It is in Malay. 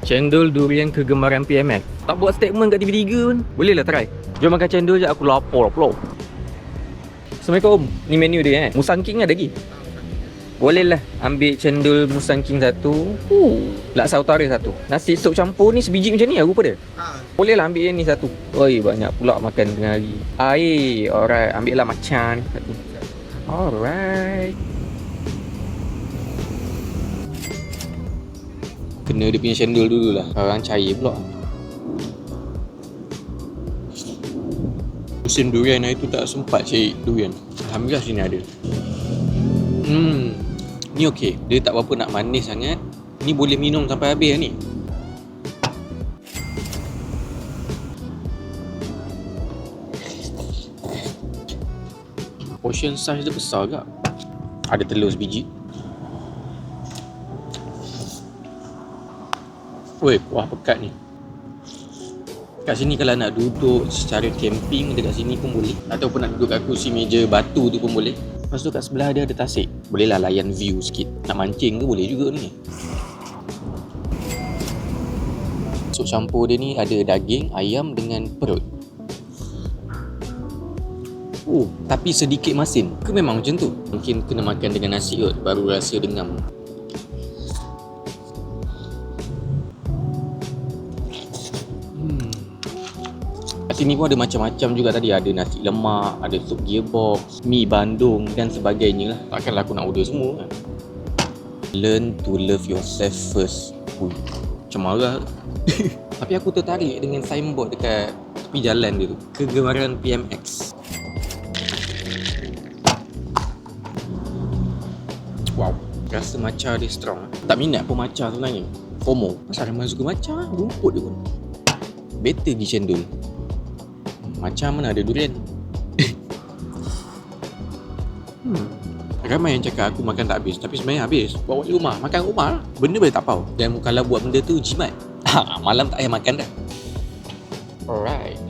Cendol durian kegemaran PMX. Tak buat statement kat TV3 pun. Boleh lah try. Jom makan cendol je, aku lapar pula. Assalamualaikum. Ni menu dia Musang King ada lagi? Boleh lah ambil cendol Musang King satu, laksa utara satu. Nasi sup campur ni sebiji macam ni lah rupa dia. Boleh lah ambil yang ni satu. Oi, banyak pula makan tengah hari. Air, alright. Ambil lah macam ni satu. Alright. Kena dia punya cendol dulu lah. Orang cair pula. Musim durian hari tu tak sempat cari durian. Alhamdulillah sini ada. Ni okey. Dia tak berapa nak manis sangat. Ni boleh minum sampai habis ni. Portion size dia besar juga. Ada telur sebiji. Weh, kuah pekat ni. Kat sini kalau nak duduk secara camping dekat sini pun boleh. Ataupun nak duduk kat kursi meja batu tu pun boleh. Lepas tu kat sebelah dia ada tasik. Boleh lah layan view sikit. Nak mancing ke boleh juga ni. Sup campur dia ni ada daging, ayam dengan perut. Tapi sedikit masin. Ke memang macam tu? Mungkin kena makan dengan nasi kot baru rasa dengam. Sini pun ada macam-macam juga tadi. Ada nasi lemak, ada sup gearbox, mi bandung dan sebagainya lah. Takkanlah aku nak order semua kan. Learn to love yourself first. Macam marah. Tapi aku tertarik dengan signboard dekat tepi jalan dia tu. Kegemaran PMX. Wow, rasa matcha dia strong. Tak minat pun matcha sebenarnya. FOMO. Pasal ramai suka matcha, rumput dia pun. Better pergi cendol. Macam mana ada durian. Ramai yang cakap aku makan tak habis. Tapi sebenarnya habis. Bawa balik rumah. Makan rumah lah. Benda boleh tak pau. Dan kalau buat benda tu jimat. Malam tak payah makan dah. Alright.